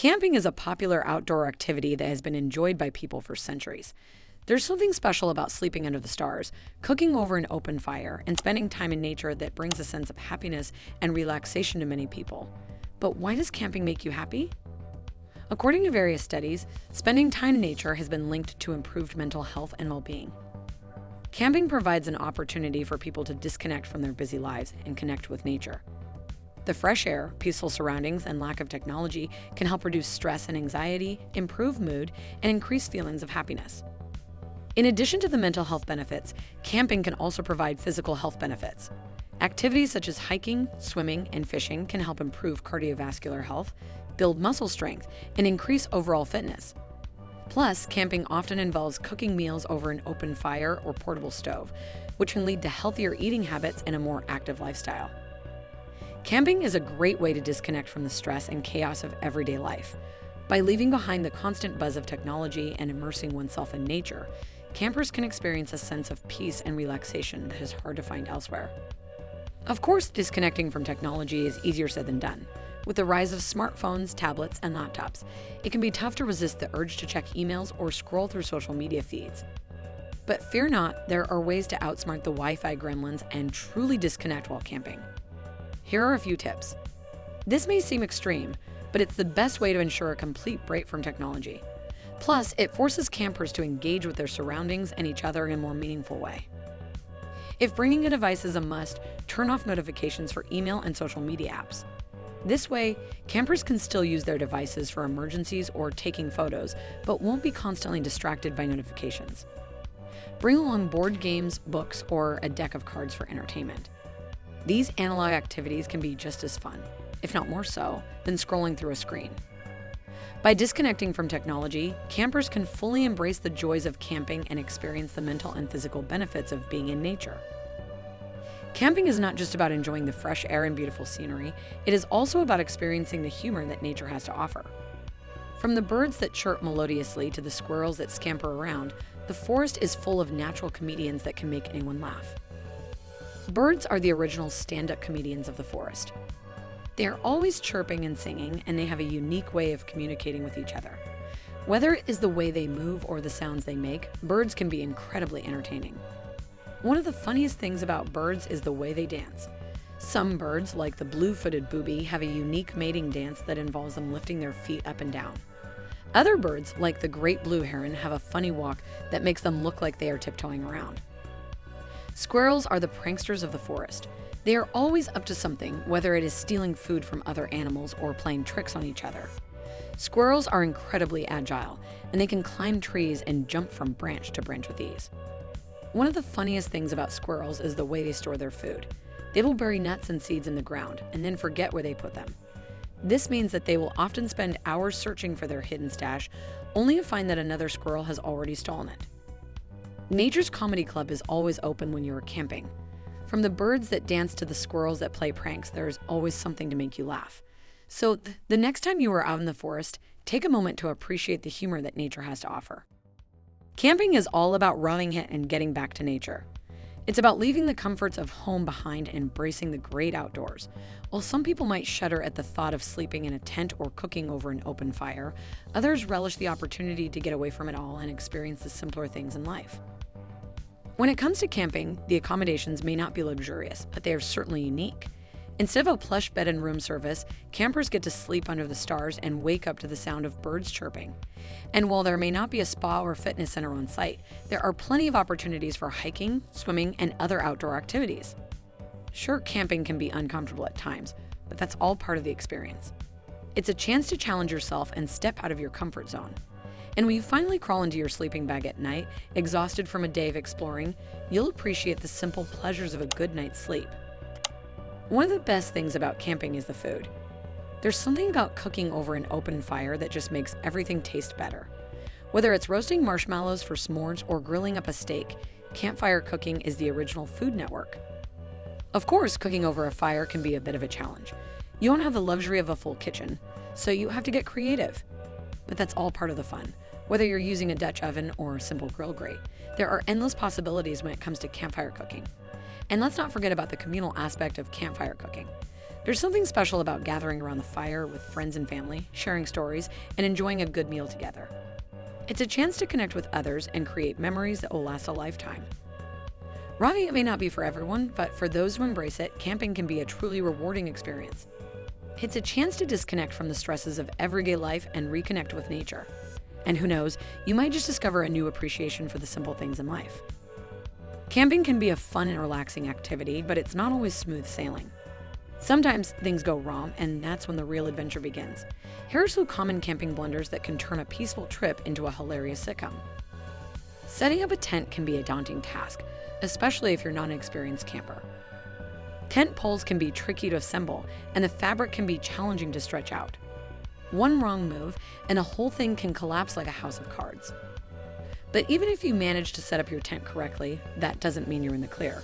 Camping is a popular outdoor activity that has been enjoyed by people for centuries. There's something special about sleeping under the stars, cooking over an open fire, and spending time in nature that brings a sense of happiness and relaxation to many people. But why does camping make you happy? According to various studies, spending time in nature has been linked to improved mental health and well-being. Camping provides an opportunity for people to disconnect from their busy lives and connect with nature. The fresh air, peaceful surroundings, and lack of technology can help reduce stress and anxiety, improve mood, and increase feelings of happiness. In addition to the mental health benefits, camping can also provide physical health benefits. Activities such as hiking, swimming, and fishing can help improve cardiovascular health, build muscle strength, and increase overall fitness. Plus, camping often involves cooking meals over an open fire or portable stove, which can lead to healthier eating habits and a more active lifestyle. Camping is a great way to disconnect from the stress and chaos of everyday life. By leaving behind the constant buzz of technology and immersing oneself in nature, campers can experience a sense of peace and relaxation that is hard to find elsewhere. Of course, disconnecting from technology is easier said than done. With the rise of smartphones, tablets, and laptops, it can be tough to resist the urge to check emails or scroll through social media feeds. But fear not, there are ways to outsmart the Wi-Fi gremlins and truly disconnect while camping. Here are a few tips. This may seem extreme, but it's the best way to ensure a complete break from technology. Plus, it forces campers to engage with their surroundings and each other in a more meaningful way. If bringing a device is a must, turn off notifications for email and social media apps. This way, campers can still use their devices for emergencies or taking photos, but won't be constantly distracted by notifications. Bring along board games, books, or a deck of cards for entertainment. These analog activities can be just as fun, if not more so, than scrolling through a screen. By disconnecting from technology, campers can fully embrace the joys of camping and experience the mental and physical benefits of being in nature. Camping is not just about enjoying the fresh air and beautiful scenery, it is also about experiencing the humor that nature has to offer. From the birds that chirp melodiously to the squirrels that scamper around, the forest is full of natural comedians that can make anyone laugh. Birds are the original stand-up comedians of the forest. They are always chirping and singing, and they have a unique way of communicating with each other. Whether it is the way they move or the sounds they make, birds can be incredibly entertaining. One of the funniest things about birds is the way they dance. Some birds, like the blue-footed booby, have a unique mating dance that involves them lifting their feet up and down. Other birds, like the great blue heron, have a funny walk that makes them look like they are tiptoeing around. Squirrels are the pranksters of the forest. They are always up to something, whether it is stealing food from other animals or playing tricks on each other. Squirrels are incredibly agile, and they can climb trees and jump from branch to branch with ease. One of the funniest things about squirrels is the way they store their food. They will bury nuts and seeds in the ground and then forget where they put them. This means that they will often spend hours searching for their hidden stash, only to find that another squirrel has already stolen it. Nature's Comedy Club is always open when you are camping. From the birds that dance to the squirrels that play pranks, there is always something to make you laugh. So the next time you are out in the forest, take a moment to appreciate the humor that nature has to offer. Camping is all about roughing it and getting back to nature. It's about leaving the comforts of home behind and embracing the great outdoors. While some people might shudder at the thought of sleeping in a tent or cooking over an open fire, others relish the opportunity to get away from it all and experience the simpler things in life. When it comes to camping, the accommodations may not be luxurious, but they are certainly unique. Instead of a plush bed and room service, campers get to sleep under the stars and wake up to the sound of birds chirping. And while there may not be a spa or fitness center on site, there are plenty of opportunities for hiking, swimming, and other outdoor activities. Sure, camping can be uncomfortable at times, but that's all part of the experience. It's a chance to challenge yourself and step out of your comfort zone. And when you finally crawl into your sleeping bag at night, exhausted from a day of exploring, you'll appreciate the simple pleasures of a good night's sleep. One of the best things about camping is the food. There's something about cooking over an open fire that just makes everything taste better. Whether it's roasting marshmallows for s'mores or grilling up a steak, campfire cooking is the original Food Network. Of course, cooking over a fire can be a bit of a challenge. You don't have the luxury of a full kitchen, so you have to get creative. But that's all part of the fun. Whether you're using a Dutch oven or a simple grill grate, there are endless possibilities when it comes to campfire cooking. And let's not forget about the communal aspect of campfire cooking. There's something special about gathering around the fire with friends and family, sharing stories, and enjoying a good meal together. It's a chance to connect with others and create memories that will last a lifetime. While it may not be for everyone, but for those who embrace it, camping can be a truly rewarding experience. It's a chance to disconnect from the stresses of everyday life and reconnect with nature. And who knows, you might just discover a new appreciation for the simple things in life. Camping can be a fun and relaxing activity, but it's not always smooth sailing. Sometimes things go wrong, and that's when the real adventure begins. Here are some common camping blunders that can turn a peaceful trip into a hilarious sitcom. Setting up a tent can be a daunting task, especially if you're not an experienced camper. Tent poles can be tricky to assemble, and the fabric can be challenging to stretch out. One wrong move, and the whole thing can collapse like a house of cards. But even if you manage to set up your tent correctly, that doesn't mean you're in the clear.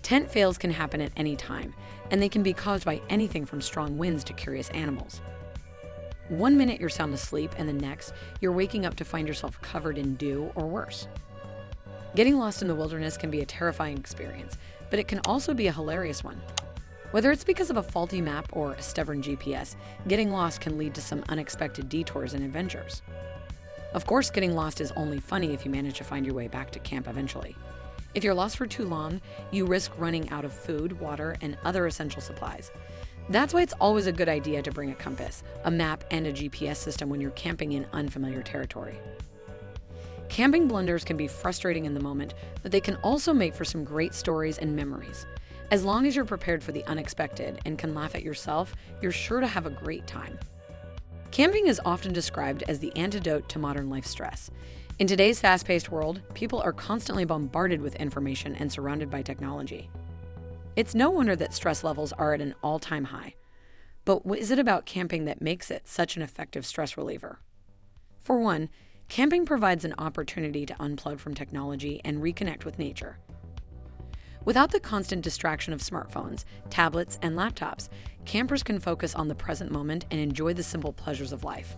Tent fails can happen at any time, and they can be caused by anything from strong winds to curious animals. One minute you're sound asleep, and the next, you're waking up to find yourself covered in dew or worse. Getting lost in the wilderness can be a terrifying experience, but it can also be a hilarious one. Whether it's because of a faulty map or a stubborn GPS, getting lost can lead to some unexpected detours and adventures. Of course, getting lost is only funny if you manage to find your way back to camp eventually. If you're lost for too long, you risk running out of food, water, and other essential supplies. That's why it's always a good idea to bring a compass, a map, and a GPS system when you're camping in unfamiliar territory. Camping blunders can be frustrating in the moment, but they can also make for some great stories and memories. As long as you're prepared for the unexpected and can laugh at yourself, you're sure to have a great time. Camping is often described as the antidote to modern life stress. In today's fast-paced world, people are constantly bombarded with information and surrounded by technology. It's no wonder that stress levels are at an all-time high. But what is it about camping that makes it such an effective stress reliever? For one, camping provides an opportunity to unplug from technology and reconnect with nature. Without the constant distraction of smartphones, tablets, and laptops, campers can focus on the present moment and enjoy the simple pleasures of life.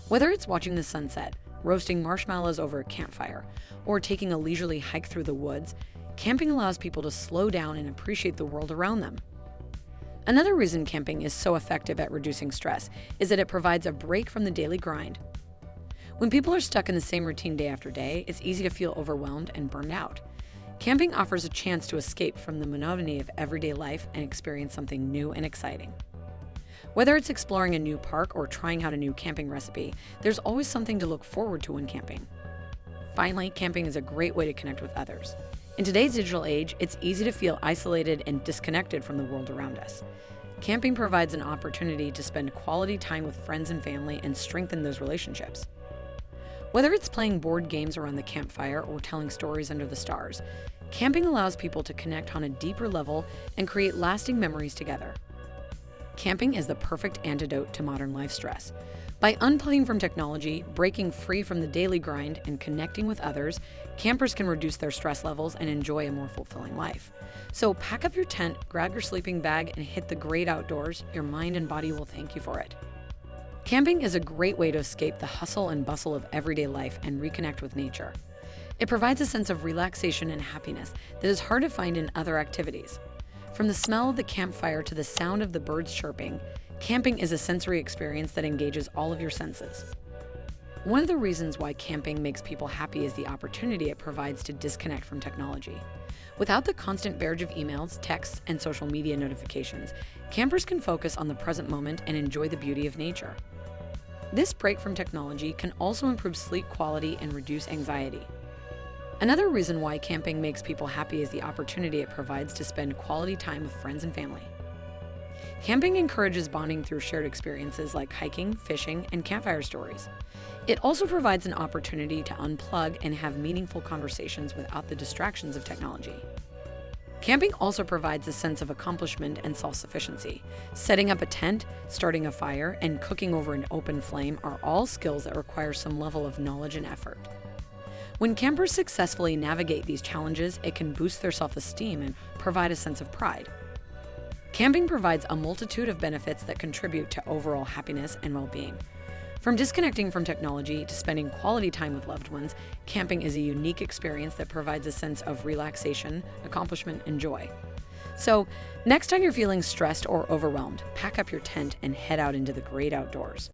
Whether it's watching the sunset, roasting marshmallows over a campfire, or taking a leisurely hike through the woods, camping allows people to slow down and appreciate the world around them. Another reason camping is so effective at reducing stress is that it provides a break from the daily grind. When people are stuck in the same routine day after day, it's easy to feel overwhelmed and burned out. Camping offers a chance to escape from the monotony of everyday life and experience something new and exciting. Whether it's exploring a new park or trying out a new camping recipe, there's always something to look forward to when camping. Finally, camping is a great way to connect with others. In today's digital age, it's easy to feel isolated and disconnected from the world around us. Camping provides an opportunity to spend quality time with friends and family and strengthen those relationships. Whether it's playing board games around the campfire or telling stories under the stars, camping allows people to connect on a deeper level and create lasting memories together. Camping is the perfect antidote to modern life stress. By unplugging from technology, breaking free from the daily grind, and connecting with others, campers can reduce their stress levels and enjoy a more fulfilling life. So pack up your tent, grab your sleeping bag, and hit the great outdoors. Your mind and body will thank you for it. Camping is a great way to escape the hustle and bustle of everyday life and reconnect with nature. It provides a sense of relaxation and happiness that is hard to find in other activities. From the smell of the campfire to the sound of the birds chirping, camping is a sensory experience that engages all of your senses. One of the reasons why camping makes people happy is the opportunity it provides to disconnect from technology. Without the constant barrage of emails, texts, and social media notifications, campers can focus on the present moment and enjoy the beauty of nature. This break from technology can also improve sleep quality and reduce anxiety. Another reason why camping makes people happy is the opportunity it provides to spend quality time with friends and family. Camping encourages bonding through shared experiences like hiking, fishing, and campfire stories. It also provides an opportunity to unplug and have meaningful conversations without the distractions of technology. Camping also provides a sense of accomplishment and self-sufficiency. Setting up a tent, starting a fire, and cooking over an open flame are all skills that require some level of knowledge and effort. When campers successfully navigate these challenges, it can boost their self-esteem and provide a sense of pride. Camping provides a multitude of benefits that contribute to overall happiness and well-being. From disconnecting from technology to spending quality time with loved ones, camping is a unique experience that provides a sense of relaxation, accomplishment, and joy. So, next time you're feeling stressed or overwhelmed, pack up your tent and head out into the great outdoors.